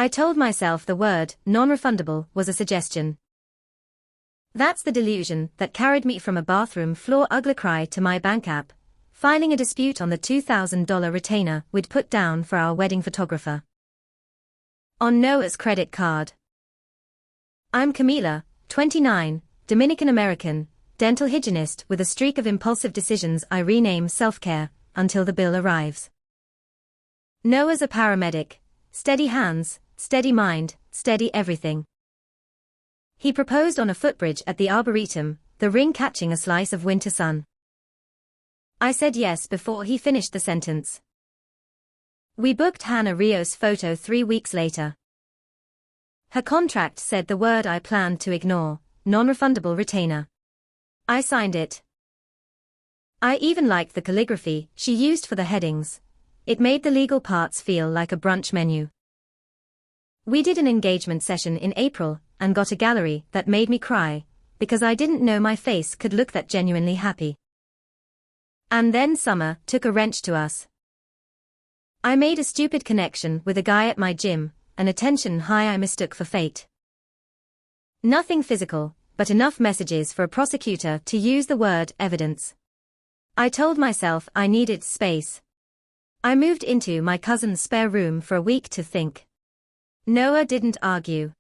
I told myself the word non-refundable was a suggestion. That's the delusion that carried me from a bathroom floor ugly cry to my bank app, filing a dispute on the $2,000 retainer we'd put down for our wedding photographer. On Noah's credit card. I'm Camila, 29, Dominican American, dental hygienist with a streak of impulsive decisions I rename self-care until the bill arrives. Noah's a paramedic, steady hands, steady mind, steady everything. He proposed on a footbridge at the Arboretum, the ring catching a slice of winter sun. I said yes before he finished the sentence. We booked Hannah Rios' photo 3 weeks later. Her contract said the word I planned to ignore, non-refundable retainer. I signed it. I even liked the calligraphy she used for the headings. It made the legal parts feel like a brunch menu. We did an engagement session in April and got a gallery that made me cry, because I didn't know my face could look that genuinely happy. And then summer took a wrench to us. I made a stupid connection with a guy at my gym, an attention high I mistook for fate. Nothing physical, but enough messages for a prosecutor to use the word evidence. I told myself I needed space. I moved into my cousin's spare room for a week to think. Noah didn't argue.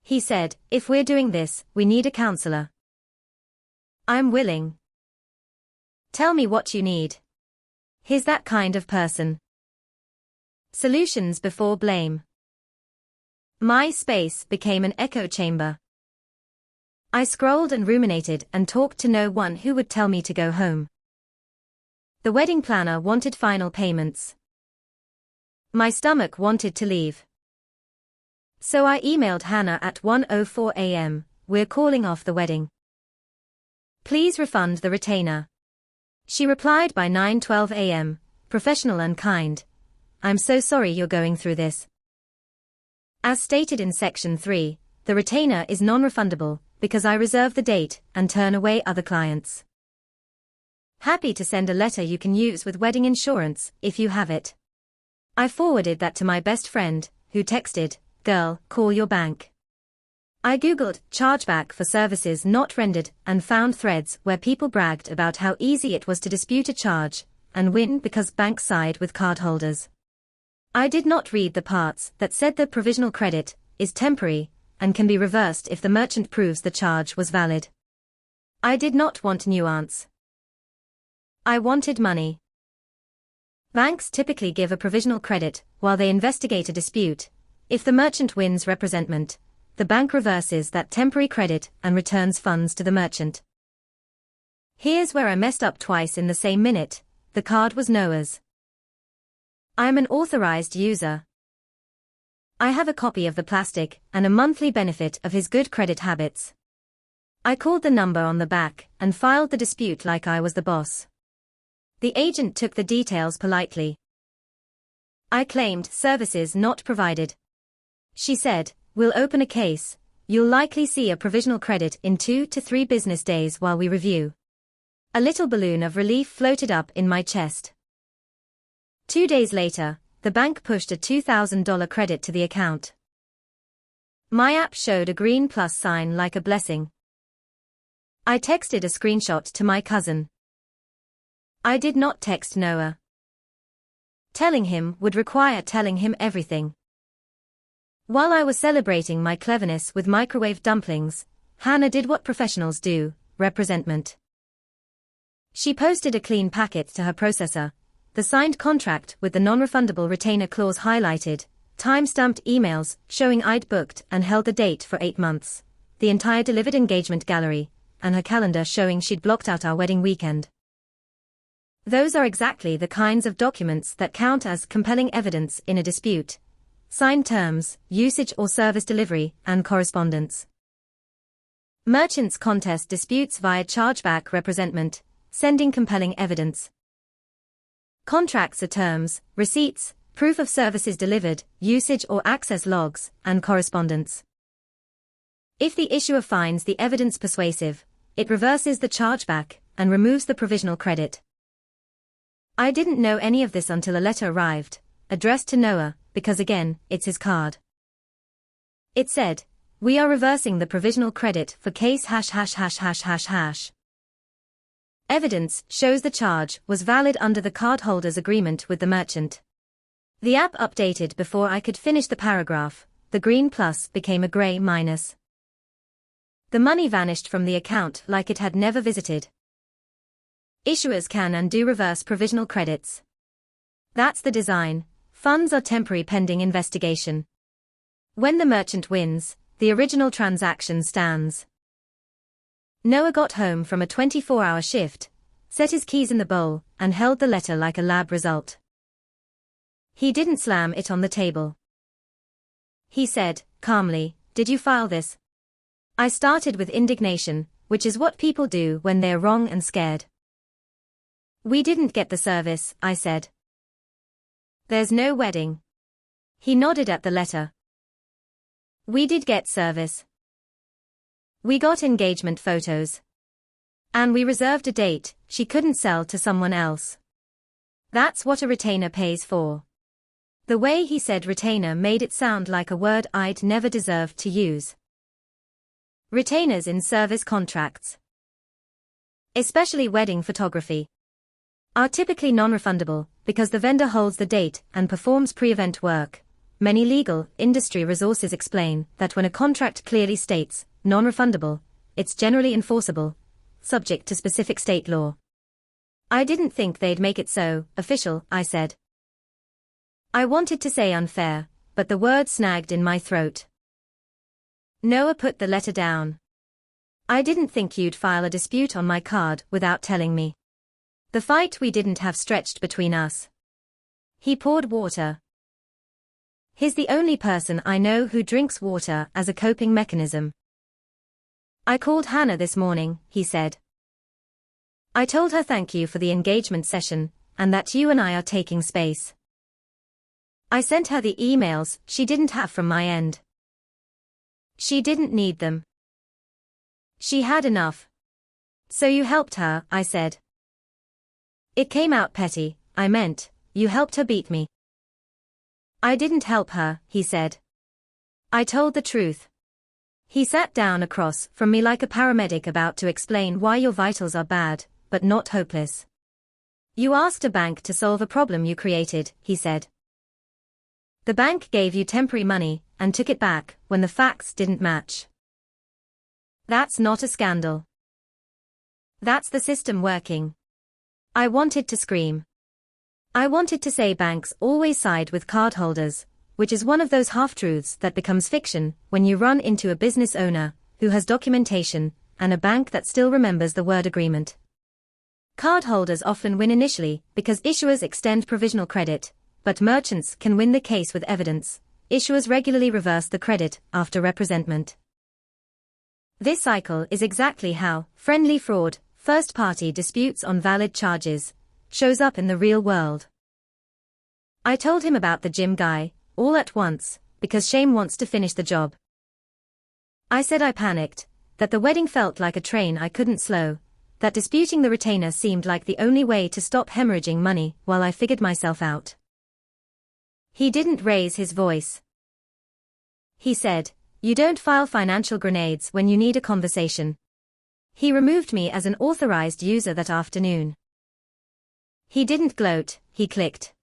He said, if we're doing this, we need a counselor. I'm willing. Tell me what you need. He's that kind of person. Solutions before blame. My space became an echo chamber. I scrolled and ruminated and talked to no one who would tell me to go home. The wedding planner wanted final payments. My stomach wanted to leave. So I emailed Hannah at 1:04 a.m., we're calling off the wedding. Please refund the retainer. She replied by 9:12 a.m., professional and kind. I'm so sorry you're going through this. As stated in Section 3, the retainer is non-refundable because I reserve the date and turn away other clients. Happy to send a letter you can use with wedding insurance, if you have it. I forwarded that to my best friend, who texted, girl, call your bank. I googled chargeback for services not rendered and found threads where people bragged about how easy it was to dispute a charge and win because banks side with cardholders. I did not read the parts that said the provisional credit is temporary and can be reversed if the merchant proves the charge was valid. I did not want nuance. I wanted money. Banks typically give a provisional credit while they investigate a dispute. If the merchant wins representment, the bank reverses that temporary credit and returns funds to the merchant. Here's where I messed up twice in the same minute. The card was Noah's. I'm an authorized user. I have a copy of the plastic and a monthly benefit of his good credit habits. I called the number on the back and filed the dispute like I was the boss. The agent took the details politely. I claimed services not provided. She said, we'll open a case, you'll likely see a provisional credit in 2 to 3 business days while we review. A little balloon of relief floated up in my chest. 2 days later, the bank pushed a $2,000 credit to the account. My app showed a green plus sign like a blessing. I texted a screenshot to my cousin. I did not text Noah. Telling him would require telling him everything. While I was celebrating my cleverness with microwave dumplings, Hannah did what professionals do, representment. She posted a clean packet to her processor, the signed contract with the non-refundable retainer clause highlighted, time-stamped emails showing I'd booked and held the date for 8 months, the entire delivered engagement gallery, and her calendar showing she'd blocked out our wedding weekend. Those are exactly the kinds of documents that count as compelling evidence in a dispute. Signed terms, usage or service delivery, and correspondence. Merchants contest disputes via chargeback representment, sending compelling evidence. Contracts are terms, receipts, proof of services delivered, usage or access logs, and correspondence. If the issuer finds the evidence persuasive, it reverses the chargeback and removes the provisional credit. I didn't know any of this until a letter arrived, addressed to Noah, because again, it's his card. It said, "We are reversing the provisional credit for case hash hash hash hash hash hash. Evidence shows the charge was valid under the cardholder's agreement with the merchant." The app updated before I could finish the paragraph. The green plus became a grey minus. The money vanished from the account like it had never visited. Issuers can undo reverse provisional credits. That's the design. Funds are temporary pending investigation. When the merchant wins, the original transaction stands. Noah got home from a 24-hour shift, set his keys in the bowl, and held the letter like a lab result. He didn't slam it on the table. He said, calmly, "Did you file this?" I started with indignation, which is what people do when they're wrong and scared. "We didn't get the service," I said. "There's no wedding." He nodded at the letter. "We did get service. We got engagement photos. And we reserved a date she couldn't sell to someone else. That's what a retainer pays for." The way he said retainer made it sound like a word I'd never deserved to use. Retainers in service contracts, especially wedding photography, are typically non-refundable because the vendor holds the date and performs pre-event work. Many legal industry resources explain that when a contract clearly states non-refundable, it's generally enforceable, subject to specific state law. "I didn't think they'd make it so official," I said. I wanted to say unfair, but the word snagged in my throat. Noah put the letter down. "I didn't think you'd file a dispute on my card without telling me. The fight we didn't have stretched between us." He poured water. "He's the only person I know who drinks water as a coping mechanism." "I called Hannah this morning," he said. "I told her thank you for the engagement session, and that you and I are taking space. I sent her the emails she didn't have from my end. She didn't need them. She had enough." "So you helped her," I said. "It came out petty. I meant, you helped her beat me." "I didn't help her," he said. "I told the truth." He sat down across from me like a paramedic about to explain why your vitals are bad, but not hopeless. "You asked a bank to solve a problem you created," he said. "The bank gave you temporary money and took it back when the facts didn't match. That's not a scandal. That's the system working." I wanted to scream. I wanted to say banks always side with cardholders, which is one of those half-truths that becomes fiction when you run into a business owner who has documentation and a bank that still remembers the word agreement. Cardholders often win initially because issuers extend provisional credit, but merchants can win the case with evidence. Issuers regularly reverse the credit after representment. This cycle is exactly how friendly fraud, first-party disputes on valid charges, shows up in the real world. I told him about the gym guy, all at once, because shame wants to finish the job. I said I panicked, that the wedding felt like a train I couldn't slow, that disputing the retainer seemed like the only way to stop hemorrhaging money while I figured myself out. He didn't raise his voice. He said, "You don't file financial grenades when you need a conversation." He removed me as an authorized user that afternoon. He didn't gloat, he clicked.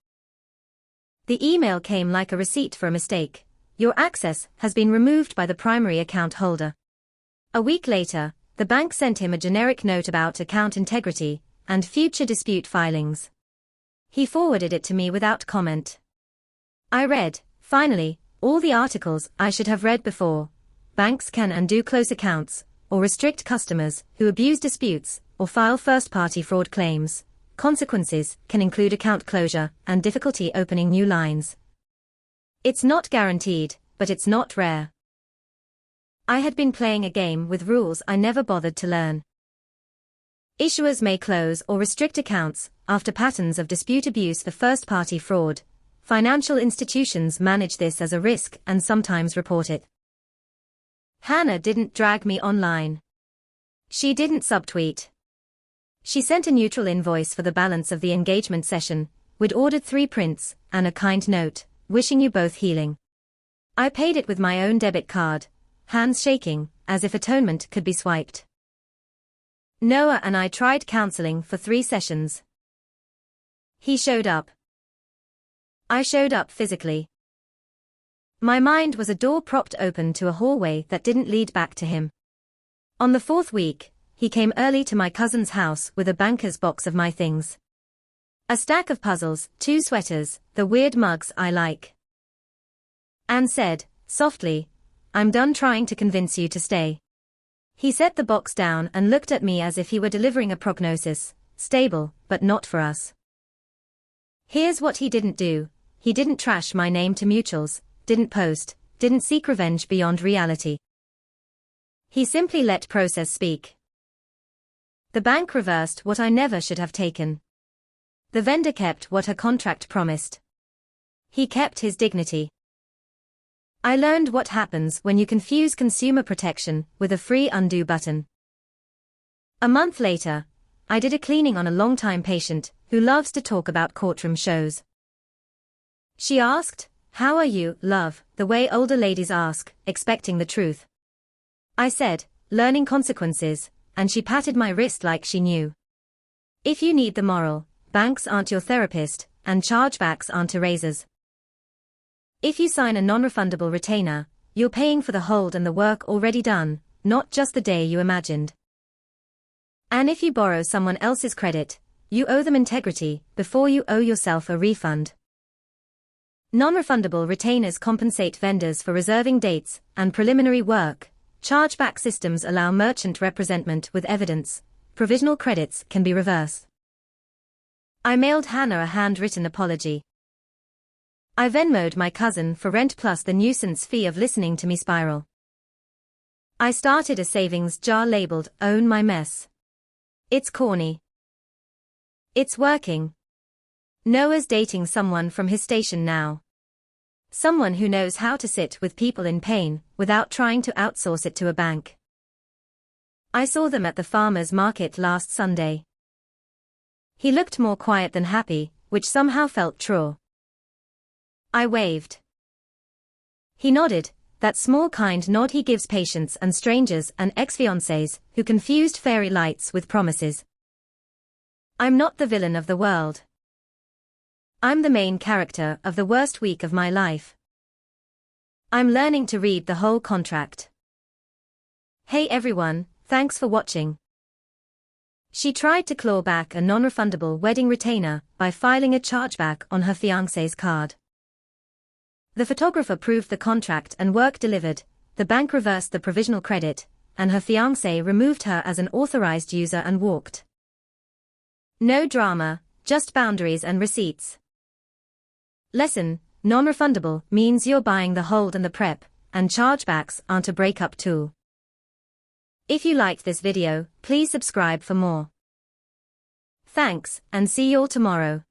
The email came like a receipt for a mistake. "Your access has been removed by the primary account holder." A week later, the bank sent him a generic note about account integrity and future dispute filings. He forwarded it to me without comment. I read, finally, all the articles I should have read before. Banks can undo close accounts, or restrict customers who abuse disputes, or file first-party fraud claims. Consequences can include account closure and difficulty opening new lines. It's not guaranteed, but it's not rare. I had been playing a game with rules I never bothered to learn. Issuers may close or restrict accounts after patterns of dispute abuse for first-party fraud. Financial institutions manage this as a risk and sometimes report it. Hannah didn't drag me online. She didn't subtweet. She sent a neutral invoice for the balance of the engagement session. We'd ordered 3 prints and a kind note. wishing you both healing. I paid it with my own debit card, hands shaking, as if atonement could be swiped. Noah and I tried counseling for 3 sessions. He showed up. I showed up physically. My mind was a door propped open to a hallway that didn't lead back to him. On the 4th week, he came early to my cousin's house with a banker's box of my things. A stack of puzzles, 2 sweaters, the weird mugs I like. And said, softly, "I'm done trying to convince you to stay." He set the box down and looked at me as if he were delivering a prognosis, stable, but not for us. Here's what he didn't do. He didn't trash my name to mutuals, didn't post, didn't seek revenge beyond reality. He simply let process speak. The bank reversed what I never should have taken. The vendor kept what her contract promised. He kept his dignity. I learned what happens when you confuse consumer protection with a free undo button. A month later, I did a cleaning on a long-time patient who loves to talk about courtroom shows. She asked, "How are you, love?" the way older ladies ask, expecting the truth. I said, "Learning consequences," and she patted my wrist like she knew. If you need the moral, banks aren't your therapist, and chargebacks aren't erasers. If you sign a non-refundable retainer, you're paying for the hold and the work already done, not just the day you imagined. And if you borrow someone else's credit, you owe them integrity before you owe yourself a refund. Non-refundable retainers compensate vendors for reserving dates and preliminary work. Chargeback systems allow merchant representment with evidence. Provisional credits can be reversed. I mailed Hannah a handwritten apology. I Venmo'd my cousin for rent plus the nuisance fee of listening to me spiral. I started a savings jar labeled "Own My Mess." It's corny. It's working. Noah's dating someone from his station now. Someone who knows how to sit with people in pain without trying to outsource it to a bank. I saw them at the farmer's market last Sunday. He looked more quiet than happy, which somehow felt true. I waved. He nodded, that small kind nod he gives patients and strangers and ex-fiancés who confused fairy lights with promises. I'm not the villain of the world. I'm the main character of the worst week of my life. I'm learning to read the whole contract. Hey everyone, thanks for watching. She tried to claw back a non-refundable wedding retainer by filing a chargeback on her fiancé's card. The photographer proved the contract and work delivered, the bank reversed the provisional credit, and her fiancé removed her as an authorized user and walked. No drama, just boundaries and receipts. Lesson: non-refundable means you're buying the hold and the prep, and chargebacks aren't a breakup tool. If you liked this video, please subscribe for more. Thanks, and see you all tomorrow.